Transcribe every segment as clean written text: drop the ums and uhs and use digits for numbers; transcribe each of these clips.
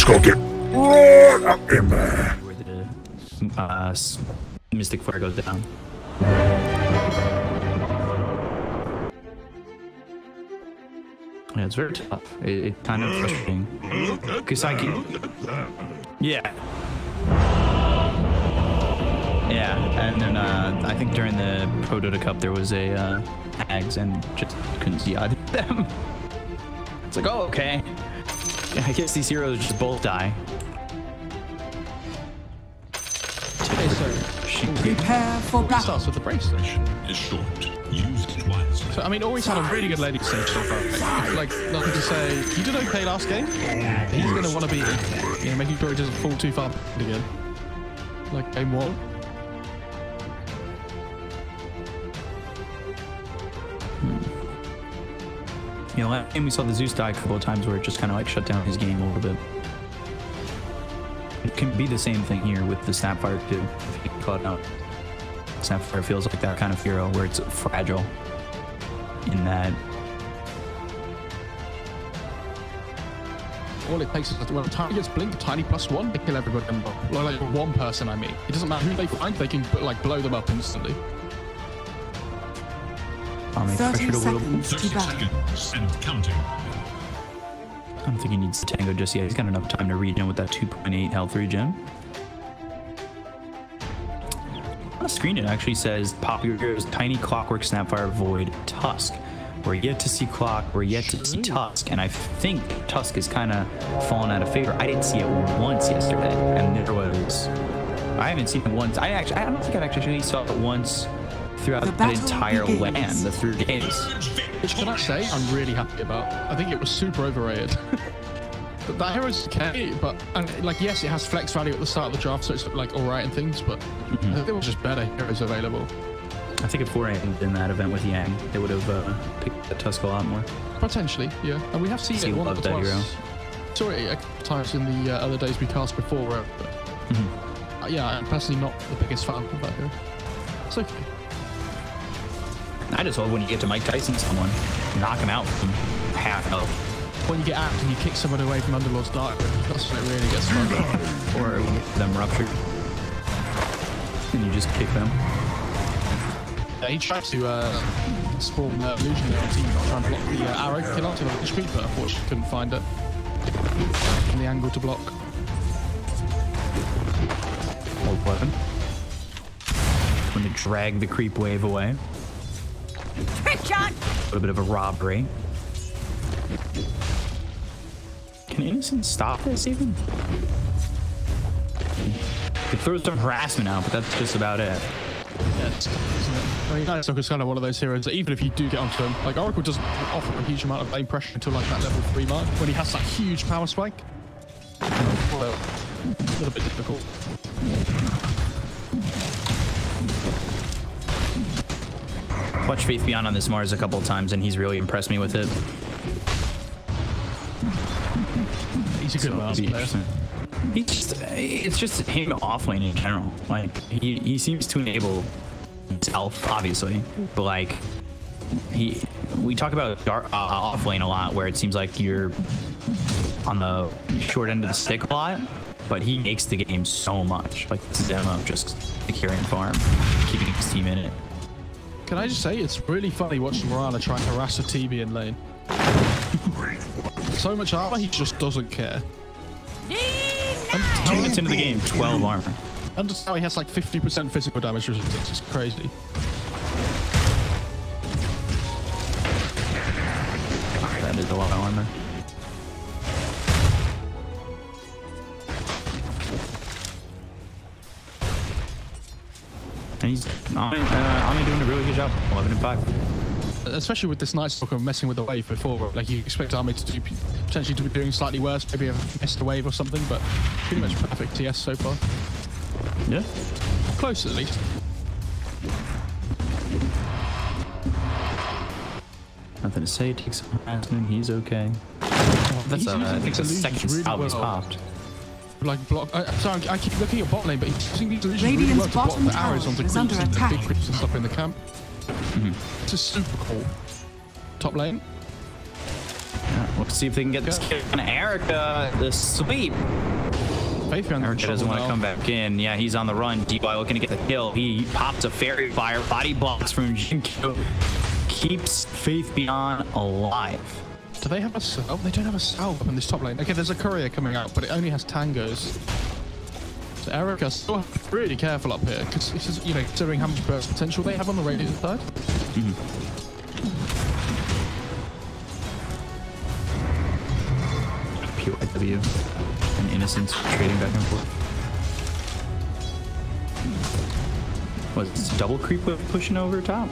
just gotta get right up in there. Where the Mystic Flare goes down. Yeah, it's very tough. It's kind of frustrating. Because I can... Yeah. Yeah, and then I think during the Pro Dota Cup there was a Hags and just couldn't see either of them. It's like, oh, okay. I guess these heroes just both die. Okay, so prepare for battle. Starts with the bracelet. Is short. Use it wisely. So I mean, always had a really good laning stage so far. Like nothing to say. He did okay last game. He's gonna want to be, you know, making sure he doesn't fall too far again. Like game 1. You know, last game we saw the Zeus die a couple of times where it just kind of like shut down his game a little bit. It can be the same thing here with the Snapfire too, if you can call it out. Snapfire feels like that kind of hero where it's fragile in that. All it takes is when a tiny gets blinked, tiny +1, they kill everybody. Like one person, I mean. It doesn't matter who they find, they can like blow them up instantly. 30 seconds to 30 battle. seconds and counting. I don't think he needs to tango just yet. He's got enough time to regen with that 2.8 health regen. On the screen it actually says popular heroes Tiny, Clockwork, Snapfire, Void, Tusk. We're yet to see Clock, we're yet to see Tusk, and I think Tusk is kind of fallen out of favor. I didn't see it once yesterday, and there was... I haven't seen it once. I don't think I've actually saw it once throughout the entire land, the 3 days. Which can I say I'm really happy about. I think it was super overrated. But that hero's okay, but like yes, it has flex value at the start of the draft, so it's like alright and things, but I think there was just better heroes available. I think if 4 in that event with Yang, they would have picked the Tusk a lot more. Potentially, yeah. And we have seen it once or twice. Saw it a couple times in the other days we cast before. But, yeah, I'm personally not the biggest fan of that hero. It's okay. I just love when you get to Mike Tyson someone, knock him out from half health. When you get out and you kick someone away from Underlord's Dark, that's when it really gets fun. Or them ruptured. And you just kick them. Yeah, he tried to spawn illusion there on team, trying to block the arrow kill onto the street, but unfortunately couldn't find it. On the angle to block. Old weapon. Going to drag the creep wave away. A little bit of a robbery. Can Innocent stop this even? It throws some harassment out, but that's just about it. Yeah, it's tough, isn't it? I mean, Nightstalker is kind of one of those heroes that even if you do get onto him, like Oracle doesn't offer a huge amount of lane pressure until like that level 3 mark, when he has that huge power spike. Well, a little bit difficult. Watched Faith Beyond on this Mars a couple of times, and he's really impressed me with it. He's a good Mars player. It's just him offlane in general. Like he seems to enable himself, obviously, but like we talk about offlane a lot, where it seems like you're on the short end of the stick a lot, but he makes the game so much. Like this demo of just securing farm, keeping his team in it. Can I just say, it's really funny watching Mirana try and harass a TB in lane. So much armor, he just doesn't care. 2 minutes into the game, 12 armor. Understand how he has like 50% physical damage resistance. It's crazy. That is a lot of armor. And he's Ami doing a really good job. 11 and 5. Especially with this Nightstalker messing with the wave before, like you expect Army to do potentially to be doing slightly worse, maybe have missed a wave or something, but pretty much perfect TS so far. Yeah, close at least. Nothing to say. Takes some harassment. He's okay. That's I think the second style he's popped. Like block. Sorry, I keep looking at bot lane, but he's using these illusions Radiant's really well to block bottom the arrows onto creeps and big creeps and stuff in the camp. It's just super cool. Top lane. Let's see if they can get this kill on Erica. The sweep. Erica doesn't want to come back in. Yeah, he's on the run. DY looking to get the kill. He pops a fairy fire. Body blocks from Jin Xiang. Keeps Faith Beyond alive. Do they have a salve? They don't have a salve up in this top lane. Okay, there's a courier coming out, but it only has tangos. So Erica still have to be really careful up here, because this is, you know, considering how much burst potential they have on the radiant side. PYW and Innocence trading back and forth. Was this double creep with pushing over top?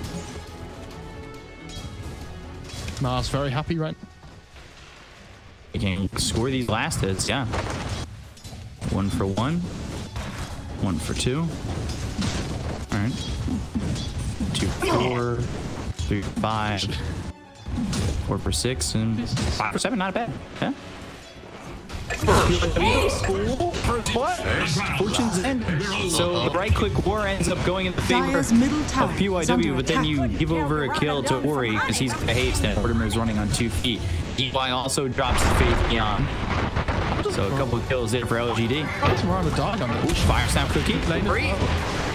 Mars very happy, right? They can score these last hits, yeah. 1 for 1. 1 for 2. Alright. 2 for 4. 3 for 5. 4 for 6. And 5 for 7. Not bad. Yeah. What? Fortune's end. So the right click war ends up going in the favor of PYW, but then you give over a kill to Ori because he's got haste and Mortimer's running on 2 feet. DY also drops the Faith Beyond. So a couple of kills there for LGD. Fire Snap Cookie.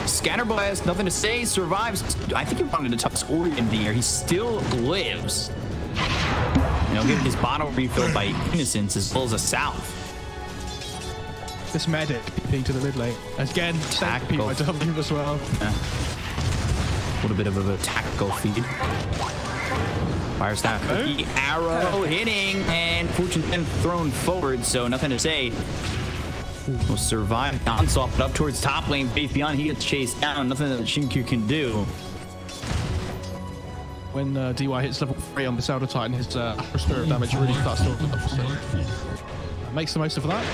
Scatter Blast, nothing to say, survives. I think he wanted to toss Ori in the air. He still lives. You know, getting his bottle refilled by Innocence as well as a South. This medic being to the mid lane. Again, tactical as well. Yeah. A little bit of a tactical feed. Fire Snap Cookie, arrow hitting, and Fortune then thrown forward, so nothing to say. Will survive onslaught, but up towards top lane. Faith Beyond, he gets chased down. Nothing that Shinkyu can do. When DY hits level 3 on this Elder Titan, his spirit damage really starts to open up. So makes the most of that.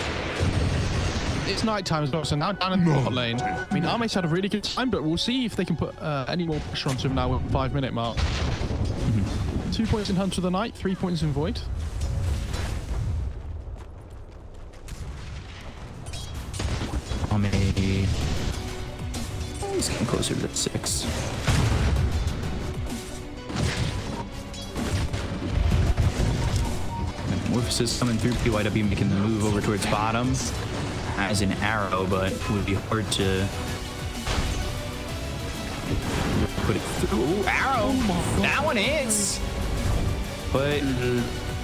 It's night time as well, so now down in the bot lane. I mean, Arme's had a really good time, but we'll see if they can put any more pressure onto him now with the 5-minute mark. 2 points in Hunter of the Night, 3 points in Void. He's getting closer to that 6. Morphosis coming through, PYW making the move over towards bottom. Has an arrow, but it would be hard to put it through. Ooh, arrow! That one hits! But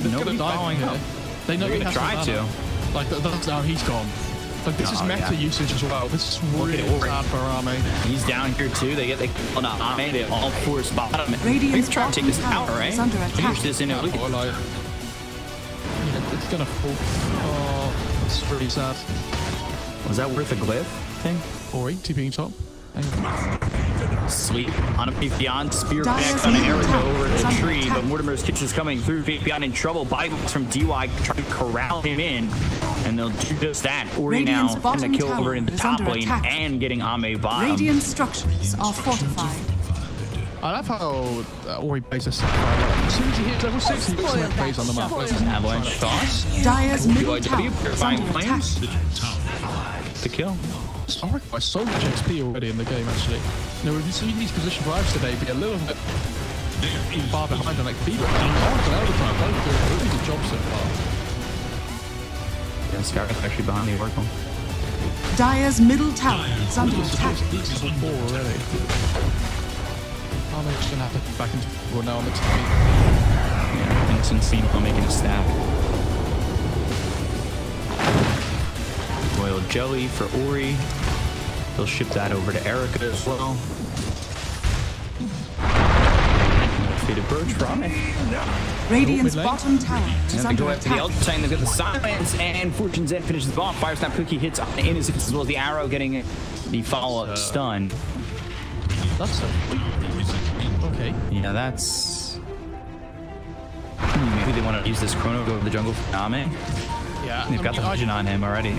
nobody's following up. They know he has try to. Like, that's now he's gone. Like, this is meta usage as well. This is really bad for Arme. He's down here too. They get the kill on Arme. They all force bottom. Radiant's trying to take this tower, right? Finish this in a lead. It's gonna fall. Oh, it's pretty sad. Was that worth a glyph thing? Ori, TPing top. Sleep on a Faith Beyond. Spear connects on an arrow over the tree, but Mortimer's Kitchen's coming through. Faith Beyond in trouble. Body blocks from DY trying to corral him in, and they'll do just that. Ori now getting a kill over in the top lane and getting Ame bottom. Radiant structures are fortified. I love how Ori plays this. As soon as he hits level 6, he gets some plays on the map. Avalanche toss. Dyer's middle tower is under attack. The kill. Oracle by so much XP already in the game, actually. You know, we've seen these position drives today be a little bit far behind on XP, but Oracle and Elder Titan both doing a really good job so far. Yeah, Scarlet's actually behind the Oracle. Dyer's middle tower is under attack. These are 4 already. I'm just gonna have to get back into war now on the TV. Yeah, Innocence meanwhile making a stack. Royal Jelly for Ori. They'll ship that over to Erica as well. Faded Brooch from it. Radiant's bottom tower is under go after the attack. Elder Titan. They've got the silence, and Fortune's End finishes the off. Fire Snap Cookie hits on Innocence as well as the arrow getting the follow-up stun. That's okay. Yeah, that's... Maybe they want to use this Chrono to go to the jungle for Name. Yeah. They've got the vision on him already.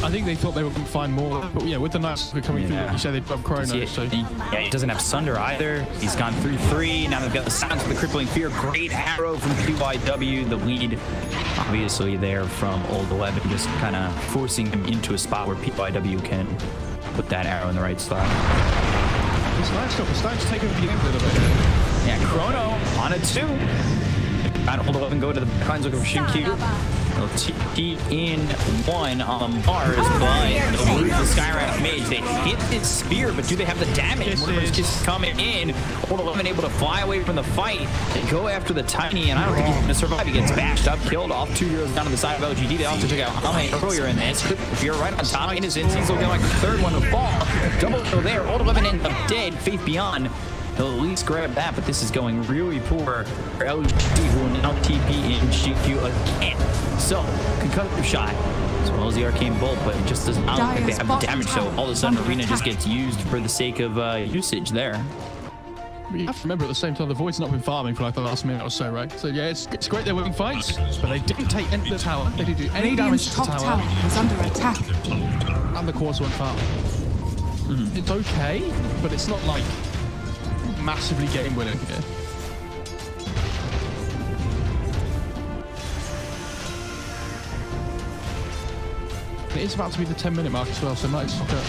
I think they thought they were going to find more, but yeah, with the Knights coming through, like you said, they've got Chrono, so... Yeah, he doesn't have Sunder either. He's gone through 3. Now they've got the Silence with the Crippling Fear. Great arrow from PYW. The lead, obviously, there from Old 11, just kind of forcing him into a spot where PYW can put that arrow in the right spot. This Knight's got the stacks taking the game a little bit. Yeah, Chrono on a 2. Trying to hold 11, go to the backlines looking for Shin-Q. They'll TP in one on Mars, but they'll lose the Skywrath Mage. They hit this spear, but do they have the damage? Mortimer's just coming in. Old 11 able to fly away from the fight. They go after the Tiny, and I don't think he's going to survive. He gets bashed up, killed off. 2 heroes down to the side of LGD. They also took out EHOME earlier in this. If you're right on top, Innocence, he's looking like the third one to fall. Double kill there. Old 11 ends up dead. Faith Beyond. He'll at least grab that, but this is going really poor for LGD, who will now TP in GQ again. So, concussive shot, as well as the arcane bolt, but it just doesn't look like they have the damage, so all of a sudden Arena just gets used for the sake of usage there. You have to remember at the same time, the Void's not been farming for like the last minute or so, right? So yeah, it's great they're winning fights, but they didn't take into the tower. They didn't do any damage to the tower. Was under attack. And the quarter one farm. It's okay, but it's not like massively game winning here. It is about to be the 10-minute mark as well, so might stock up.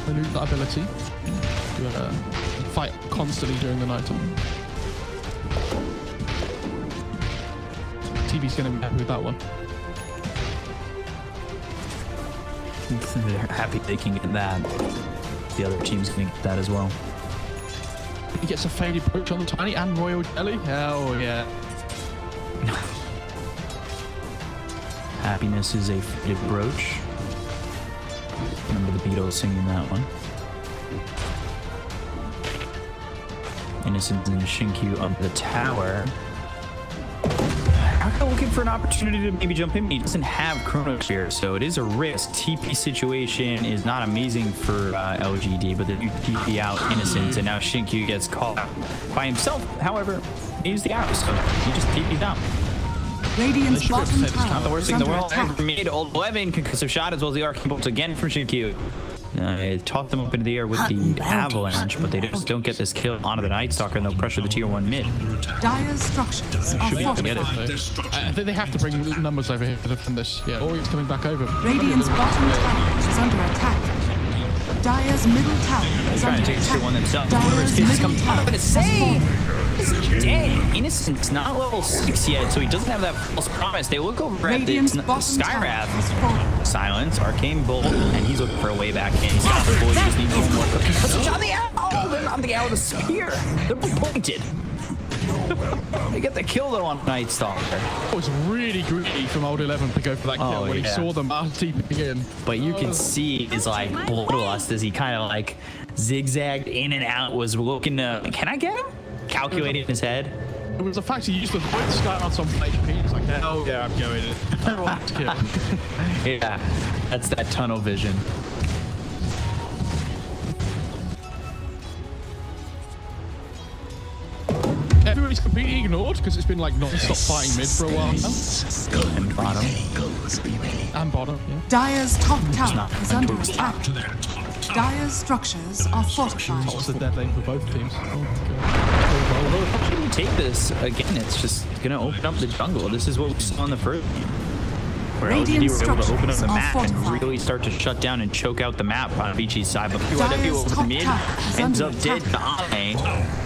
They lose that ability to fight constantly during the night time. TV's going to be happy with that one. They're happy they can get that. The other team's going to get that as well. He gets a faded approach on the Tiny and Royal Jelly. Hell yeah. Happiness is a faded brooch. Remember the Beatles singing that one. Innocence and Shin-Q up the tower. Arca looking for an opportunity to maybe jump in. He doesn't have Chrono Sphere, so it is a risk. TP situation is not amazing for LGD, but they do TP out Innocence, and now Shin-Q gets caught by himself. However, he used the arrow, so he just TP'd out. Radiant's bottom tower Not the worst thing in the world. attack. Made old 11 concussive shot as well as the arcane bolts again from Shin-Q. It tossed them up into the air with the avalanche, but they just don't get this kill onto the Night Stalker, and they'll pressure the tier 1 mid. Dire's structures are Should be able to get fortified. it, though. I think they have to bring numbers over here to defend this. Yeah, or he's coming back over. Radiant's bottom tower is under attack. Dire's middle tower is Trying under to take tier 1 attack. themselves. Dire's middle tower But it's has saying fallen. he's dead. Innocent's not level 6 yet, so he doesn't have that false promise. They look over at the Radiant's bottom tower Skywrath. has fallen. Silence, arcane bolt, and he's looking for a way back in. He's got the boy, he just needs one more. Concussive shot the arrow. Oh, they're not the arrow, the spear. They're pointed. They get the kill though on Night Stalker. It was really greedy from old 11 to go for that kill when he saw them TPing in. But you can see his like bloodlust as he kind of like zigzagged in and out, was looking to, can I get him? Calculating in his head. It was the fact he used the Void Sky on some HP. He's like, hell yeah, I'm going in. Everyone's killed. Yeah, that's that tunnel vision. Everybody's completely ignored because it's been like non-stop fighting mid for a while now. And bottom. And bottom, yeah. Dire's top tower is under attack. To their top tower. Dire's structures are fortified. What's the dead lane for both teams? Oh my god. Although if you take this, again, it's just gonna open up the jungle. This is what we saw in the first game. Where LGD were able to open up the map and really start to shut down and choke out the map on Vici's side. But QRW over the mid ends up dead to EHOME.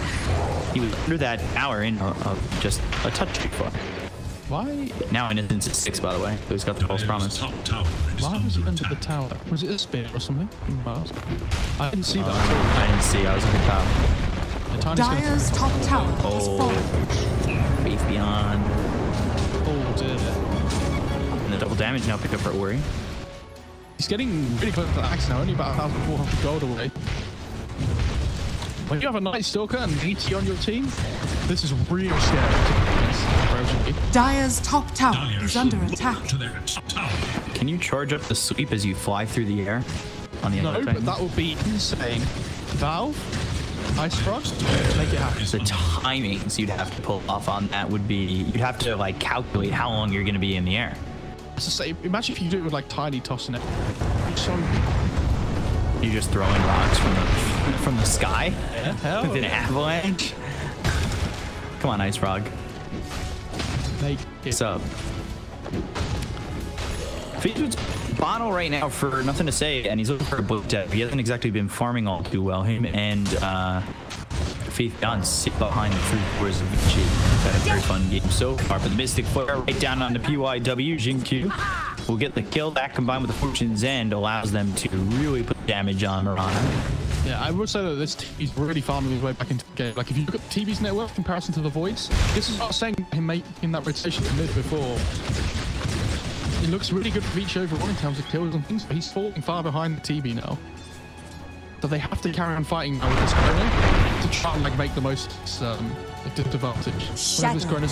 He was under that tower in just a touch too far. Why? Now Innocence is 6, by the way. So he's got the false promise. Top tower is Why was he under the tower? Was it a spear or something? I didn't see that. I didn't see. I was looking top. Dire's top tower has fallen. Faith Beyond. Oh dear. And the double damage now picked up for Ori. He's getting really close to the axe now, only about 1,400 gold away. When you have a Night Stalker and ET on your team, this is real scary. Dire's top tower is under attack. to their top tower. Can you charge up the sweep as you fly through the air? On the No, other but that would be insane. Valve, Ice Frost, make it happen. The timings you'd have to pull off on that would be, you'd have to like calculate how long you're going to be in the air. It's the same. Imagine if you do it with like Tiny tossing it. It's so You're just throwing rocks from the sky hell with an avalanche. Come on, Ice Frog. make it. What's up? Featured's bottle right now for Nothing to Say, and he's looking for a book dev. He hasn't exactly been farming all too well. Him and Faith Beyond sit behind the three cores of Vici. Had a very fun game so far, but the Mystic Flare right down on the PYW. Jin Xiang will get the kill. That combined with the Fortune's End allows them to really put damage on Mirana. Yeah, I would say that this TV's really farming his way back into the game. Like, if you look at the TV's network in comparison to the Voids, this is what I was saying, him making that rotation to mid before. It looks really good for Vici overall in terms of kills and things, but he's falling far behind the TV now. So they have to carry on fighting now with this Chrono to try and like make the most advantage. This Chrono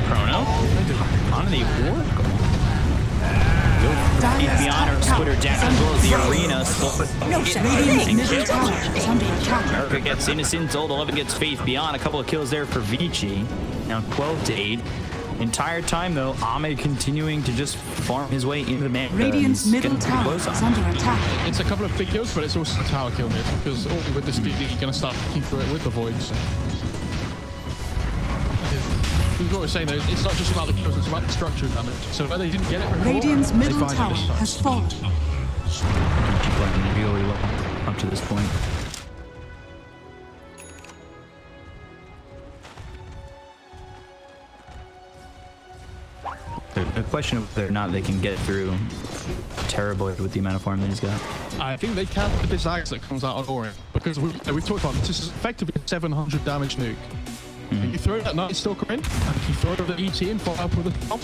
Chrono on the Oracle. Beyond her splitter down as well as the arena. America gets Innocent. Old 11 gets Faith Beyond. A couple of kills there for Vici. Now 12-8. Entire time though, Ame continuing to just farm his way into the man. Radiant's middle tower is under attack. It's a couple of big kills, but it's also a tower kill mid because with this speed, you're going to start looking through it with the Voids. This is what we're saying though, it's not just about the kills, it's about the structure damage. So where they didn't get it before, Radiant's middle tower has fallen. Playing really well up to this point. The question of whether or not they can get through terribly with the amount of farm that he's got. I think they can with this axe that comes out of Orion because we've talked about this is effectively a 700 damage nuke. If you throw that Night Stalker in, and if you throw the ET in, follow up with a top.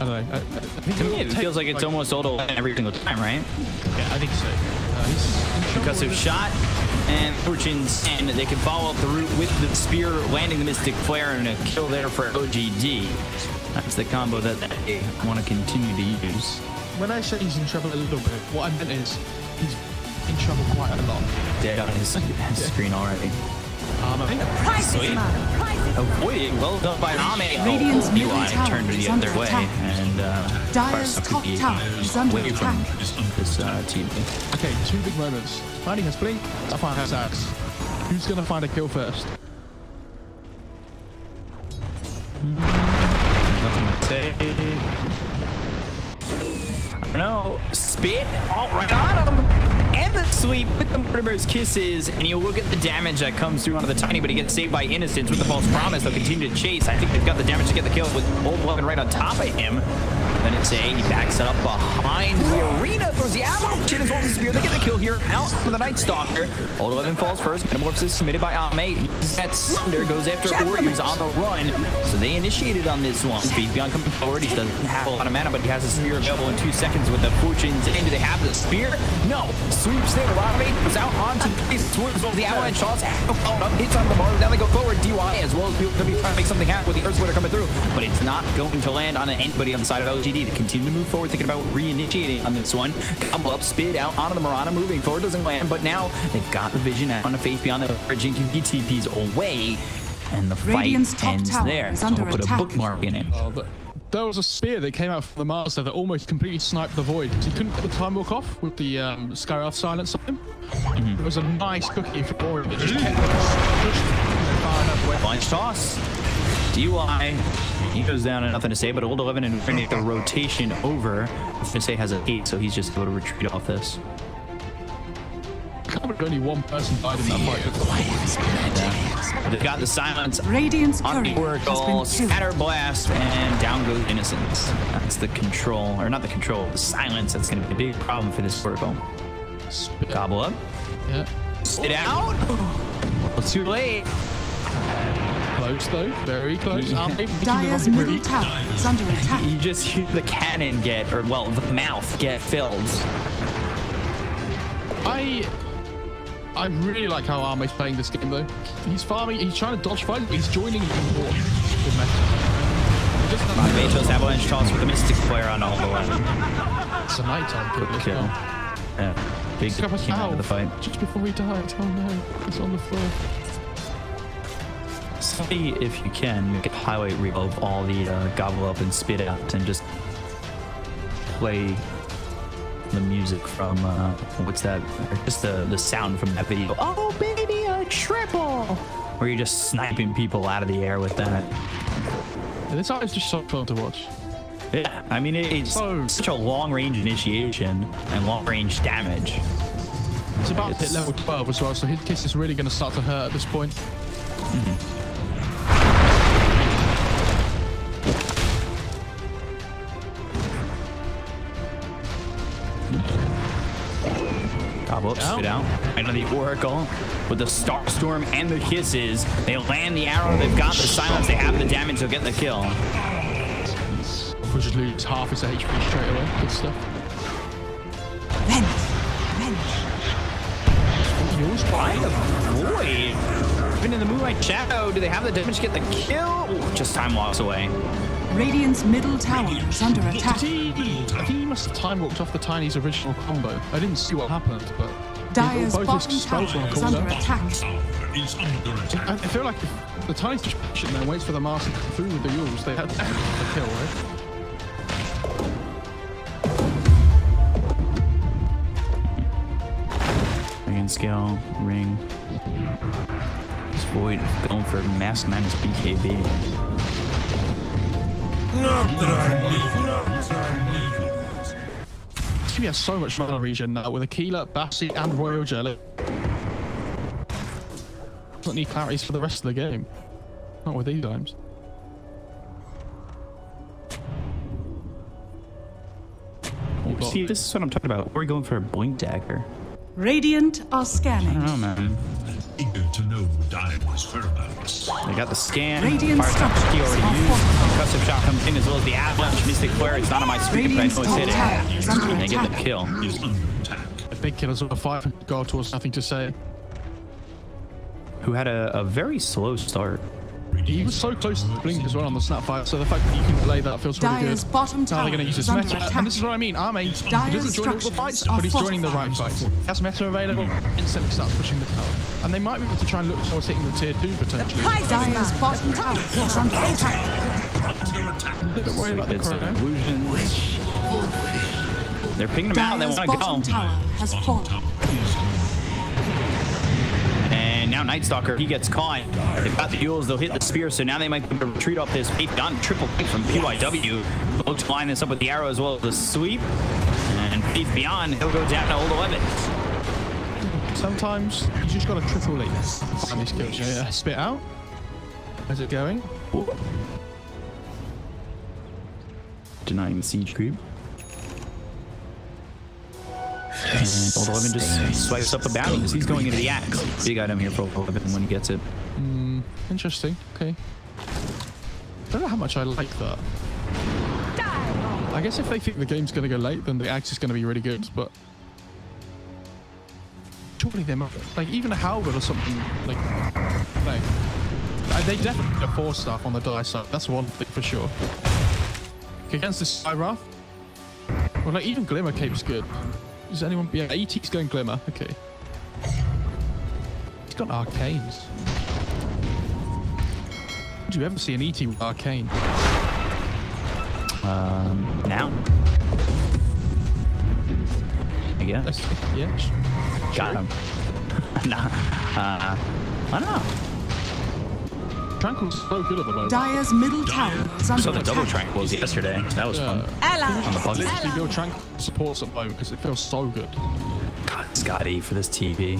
I don't know. I think it feels like it's almost auto every single time, right? Yeah, I think so. Because of shot and Fortune's End, they can follow up the route with the spear, landing the Mystic Flare, and a kill there for OGD. That's the combo that they want to continue to use. When I say he's in trouble a little bit, what I meant is he's in trouble quite a lot. Dead on his screen already. Sweet. Avoiding, well done by Ame. Radiant's middle UI tower turned is the under other way, attack. and Dire's top tower is under away from attack. this team. Okay, two big moments. Tiny has Blink, Sapphire has Axe. Who's going to find a kill first? Nothing to say. I don't know. Spit all right on him. And the sweep with the Murderer's Kisses. And you look at the damage that comes through onto the Tiny, but he gets saved by Innocence with the False Promise. They'll continue to chase. I think they've got the damage to get the kill with Old 11 right on top of him. Then it's he backs it up behind the arena, throws the Avalanche as well as the Spear. They get the kill here out for the Night Stalker. Old 11 falls first. Metamorphosis is submitted by Ame. That Sunder goes after Warriors on the run. So they initiated on this one. Faith Beyond coming forward. He doesn't have a lot of mana, but he has a Spear available in 2 seconds with the Fortune's End. Do they have the Spear? No. Sweeps there. Ame was out onto the Avalanche shots. Followed up. Hits on the bar. Now they go forward. DY as well as people could be trying to make something happen with the Earth Splitter coming through. But it's not going to land on anybody on the side of LGD. To continue to move forward, thinking about reinitiating on this one. Combo up, spit out onto the Mirana, moving forward, doesn't land, but now they've got the vision on a Faith Beyond the Jin Xiang TPs away, and the fight ends there. So we'll put a bookmark in it. But there was a spear that came out from the master that almost completely sniped the Void. He couldn't get the time walk off with the Sky Earth silence on him. It was a nice cookie for Orion that just kept far enough away. Launch toss. DY. He goes down and nothing to say, but Old 11 and the rotation over. NothingToSay has a 8, so he's just able to retreat off this. Only one person died in that fight. They've got the silence Radiant's on the courier Oracle, has been Scatter Blast, and down goes Innocence. That's the control, or not the control, the silence. That's going to be a big problem for this Oracle. Gobble up. Yeah. Sit out. Well, too late. Close though, very close. Dire's middle tower is under attack. You just hear the cannon get, or well, the mouth get filled. I really like how Ame's playing this game though. He's farming, he's trying to dodge fight, but he's joining in more. Matos Avalanche toss with the Mystic Flare on all the way. It's a nighttime kill. Good kill. Yeah, big came out of the fight. Just before he died, oh no, it's on the floor. See if you can make a highlight reel of all the gobble up and spit out, and just play the music from what's that? Just the sound from that video. Oh baby, a triple! Where you're just sniping people out of the air with that. Yeah, this art is just so fun to watch. Yeah, I mean it's such a long range initiation and long range damage. It's about to hit level 12 as well, so his kiss is really going to start to hurt at this point. Gobble up, spit out. Right on the Oracle with the Starstorm and the kisses. They land the arrow. They've got the silence. They have the damage. They'll get the kill. Unfortunately, lose half his HP straight away. Good stuff. Trying to avoid. Even in the Moonlight Shadow, do they have the damage to get the kill? Ooh, just time walks away. Radiant's middle tower is under attack. I think he must have time walked off the Tiny's original combo. I didn't see what happened, but Dire's both bottom his tower spells were is called under out. attack. I feel like if the Tiny's just patient there and waits for the Master to come through with the Yules, they had the kill, right? Scale, ring. This Void going for mask minus BKB. He has so much mana regen now with Aquila, Bassi, and Royal Jelly. Don't need clarities for the rest of the game. Not with these times. See, this is what I'm talking about. We're going for a Blink Dagger. Radiant are I scanning. don't know, man. Eager to know Dire's whereabouts. They got the scan. Radiant Fire Touch structures key already are used. fortified. Custom shot comes in as well as the Avalanche Mystic Flare. It's not on my speaker, but I know it's hitting. Radiant's top tower And they is get under the kill. Is under attack. The big killers with a 500 guard towards nothing to say. Who had a very slow start. He was so close to the blink as well on the Snapfire, so the fact that you can delay that feels really Dire's good. bottom Now tower they're going to use is his under meta, attack. and this is what I mean. Arme, he doesn't join all the fights, but he's joining the right fights. He has meta available, instantly starts pushing the tower. And they might be able to try and look towards hitting the tier 2 potentially. Dire's bottom tower is under attack. Don't worry about the It's chrono. illusions. They're pinging them out. They Dire's want to bottom go. tower has fallen. And now Night Stalker, he gets caught. They've got the Yules, they'll hit the spear, so now they might be able to retreat off this. They've done triple pick from PYW. Look to line this up with the arrow as well as the sweep. And Faith Beyond, he'll go down to hold 11. Sometimes you just got to triple leap. And these kills. Yeah, spit out. How's it going? Denying the siege creep. And Old 11 just swipes up a bounty because he's going into the axe. Big item here for Old 11 when he gets it. Interesting. Okay. Don't know how much I like that. I guess if they think the game's going to go late, then the axe is going to be really good, but surely they might, like, even a halberd or something, like they definitely need a 4-staff on the die side. That's one thing for sure. Against this Skyrath, well, like, even Glimmer Cape's good. Is anyone? Yeah, ET's going Glimmer. Okay. He's got Arcanes. Would you ever see an ET with Arcane? Now. I guess. Yeah. Got him. Nah. I don't know. Tranquil's so good at the moment. Dire's middle tower is I under saw the double attack. tranquils yesterday. That was fun. Ally. Literally build Tranquil supports at the moment because it feels so good. God, Scotty for this TV.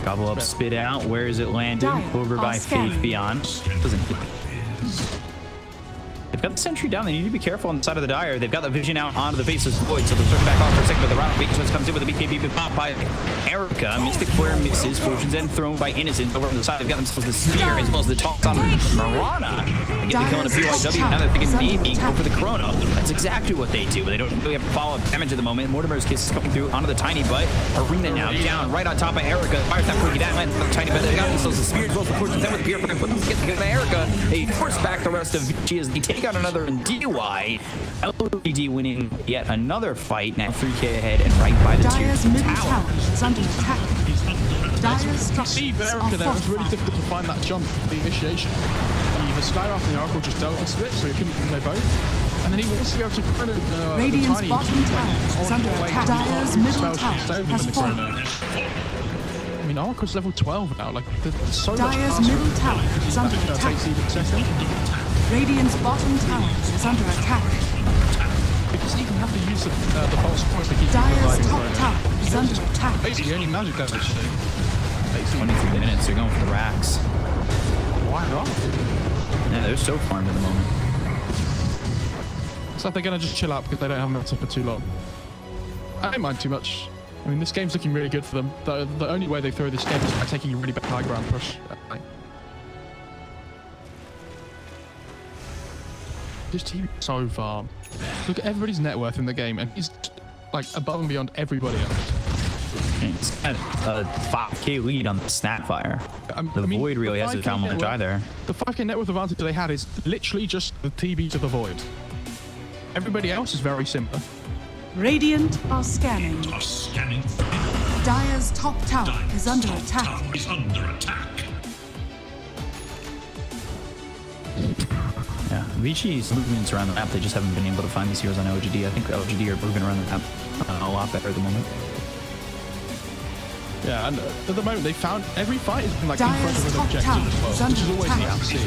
Gobble up, spit out. Where is it landed? Dire Over by are scanning. Faith Beyond. Doesn't hit. They've got the sentry down. They need to be careful on the side of the Dire. They've got the vision out onto the Faceless Void, so they'll start back off for a second with the round. Beacon comes in with a BKB pop by Erica. Mystic Flare misses. Fortune's End thrown by Innocent over on the side. They've got themselves the Spear as well as the toss on Mirana. They get the kill on the PYW. Now they're thinking maybe go for the Chrono. That's exactly what they do, but they don't really have follow-up damage at the moment. Mortimer's kiss is coming through onto the Tiny Butt. Arena now down right on top of Erica. Fires that quickie down, lands on the Tiny Butt. They got themselves the Spear as well as the Fortune's End with the Beer. Put them to get the kill by Erica. They force back the rest of Vici as they take out another in DY. LGD winning yet another fight. Now 3k ahead and right by the Dire's tier middle tower. tower is under attack. Dire's structures See, but are Erica there, it's really fortified. difficult to find that jump, the initiation. The Skyrath and the Oracle just dealt a split, so he couldn't play both. And then he wants to be able to kind of Radiant's the bottom tower is under attack. Dire's middle tower has fallen. I mean, Oracle's level 12 now. Like, there's so much Dire's faster middle tower is under that attack. takes even second. Radiant's bottom tower is under attack. Because you even have to use the false points to keep Dire's people top alive. tower is basically only magic damage. 23 minutes, they're going for the racks. Why not? Yeah, they're so farmed at the moment. It's like they're going to just chill out because they don't have enough for too long. I don't mind too much. I mean, this game's looking really good for them. The only way they throw this game is by taking a really bad high ground push. This team is so farm. Look at everybody's net worth in the game, and he's like above and beyond everybody else. It's got a 5k lead on the Snapfire. The Void really hasn't found much either. The 5k net worth advantage they had is literally just the TB to the Void. Everybody else is very similar. Radiant are scanning. Dire's top tower is under attack. Yeah, Vici's movements around the map, they just haven't been able to find these heroes on LGD. I think LGD are moving around the map a lot better at the moment. Yeah, and at the moment they found every fight has been like in front of an objective as well, which is always neat to see.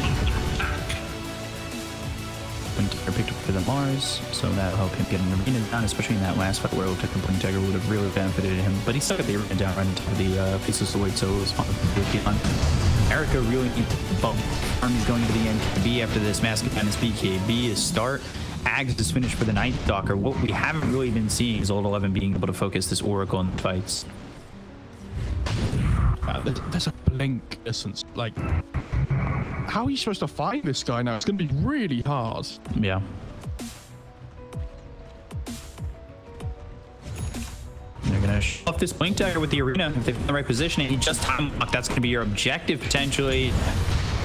Are picked up for the Mars, so that'll help him get an arena down, especially in that last fight where Tech and Blink Tiger would have really benefited him. But he stuck at the arena down right into the Faceless Void, so it was fun. Erica really needs to bump. Army's going to the end. B after this Mask Madness BKB is start. Ags is finished for the Night Stalker. What we haven't really been seeing is Old 11 being able to focus this Oracle in the fights. There's a blink essence. Like, how are you supposed to fight this guy now? It's going to be really hard. Yeah. They're going to shove off this Blink Dagger with the arena if they're in the right position. And he just time lock. That's going to be your objective potentially.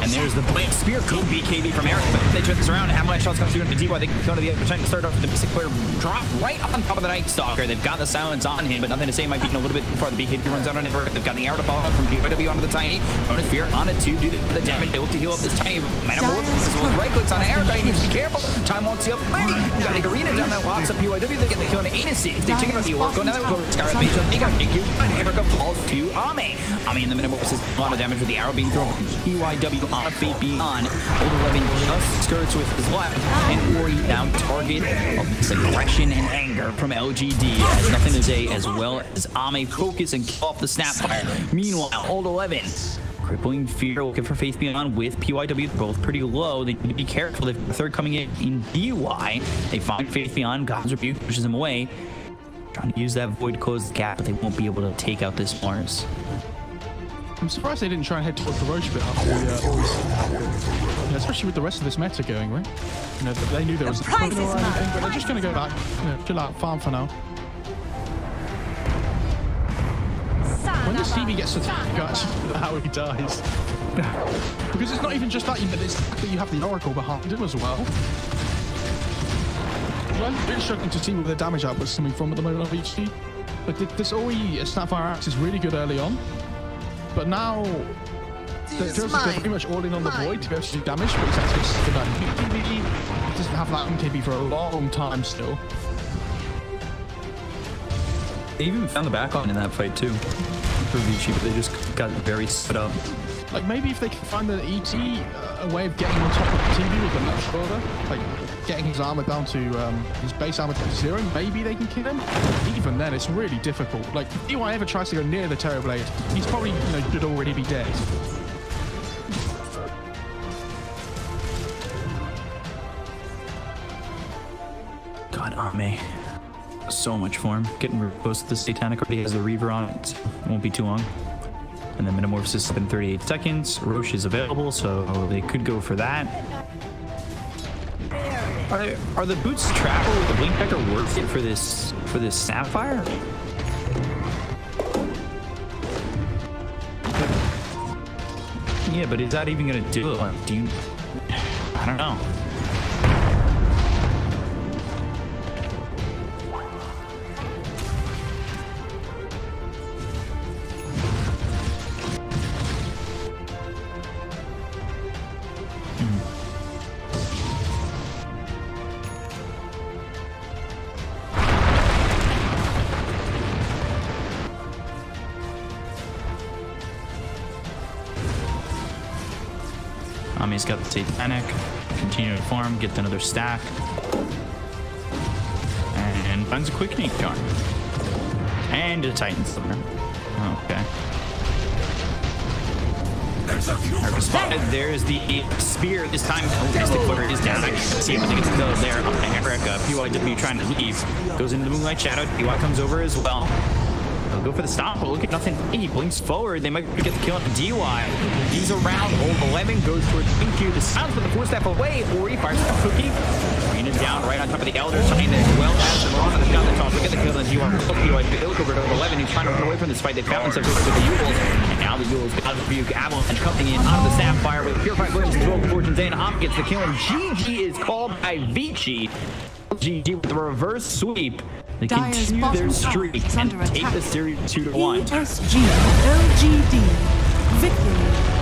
And there's the Blink Spear. Cool BKB from Eric. But they turn this around. How many shots comes through into DY? They can go to the other side and start off with the basic player. Drop right on top of the Night Stalker. They've got the silence on him, but nothing to say. Might be a little bit before the BKB runs out on it. They've got the arrow to follow up from BYW onto the Tiny. Bonus Fear on it to do the damage. Able to heal up this Tiny. Metamorphosis as well as right clicks on Eric. He needs to be careful. Time won't see up. Got the arena down that locks up BYW. They get the kill on 8 and 6. They take it on the Oracle. Now they go to Scarlet Mage. They got you. And Erica falls to Ame. Ame in the Metamorphosis. A lot of damage with the arrow being thrown. BYW on a Fate Beyond. Old 11 just skirts with his left, and Ori now target of this aggression and anger from LGD. Has nothing to say, as well as Ame focus and kill off the Snapfire. Meanwhile, Old 11 crippling fear looking for Faith Beyond with PYW, both pretty low. They need to be careful. The third coming in DY. They find Faith Beyond. God's Rebuke pushes him away. Trying to use that Void to close the gap, but they won't be able to take out this Mars. I'm surprised they didn't try and head towards the Roche bit after the especially with the rest of this meta going, right? You know, they knew there was a point or anything, but they're just going to go back, chill out, farm for now. When the CB gets to how he dies. Because it's not even just that, it's that you have the Oracle behind him as well. I'm really struggling to see where the damage output's coming from at the moment on VC. But this Ori Snapfire Axe is really good early on. But now, they're pretty much all in on the Void to be able to do damage, but he's actually sticking that MKB. He doesn't have that MKB for a long time still. They even found the back on in that fight too. For Vici, but they just got very set up. Like, maybe if they can find the ET, a way of getting on top of the TV with a much shorter, like getting his armor down to, his base armor to 0, maybe they can kill him. Even then, it's really difficult. Like, if DY ever tries to go near the Terrorblade, he's probably, should already be dead. God, Ame. So much for him. Getting close to the Satanic already has the Reaver on it. It won't be too long. And then Metamorphosis up in 38 seconds. Roche is available, so they could go for that. Are the boots to travel with the Blink Pecker worth it for this Snapfire? Yeah, but is that even gonna do it? I don't know. He's got the Satanic, continue to farm, get another stack, and finds a quick nuke charm. And a Titan Sliver. Okay. Spotted. There's the spear. This time, Mystic Footer is down. I can see him. I think it's still there. Eric, PYW trying to leave. Goes into the Moonlight Shadow. PY comes over as well. They'll go for the stop, but look at nothing. He blinks forward. They might get the kill on the DY. He's around. Old 11 goes towards Q. The sounds with the 4-step away. Or he fires the cookie. Is down right on top of the Elder. Cheng as well as the Mirana has got the toss. Look at the kill on the DY. They look over to 11 who's trying to run away from this fight. They found themselves with the Yules. And now the Yules got the Rebuke. Avalanche coming in out of the Snapfire with Purified Williams as well. Fortune's in. Hop gets the kill. And GG is called by Vici. GG with the reverse sweep. They continue their streak and take the series 2-1. PSG.LGD. Victory.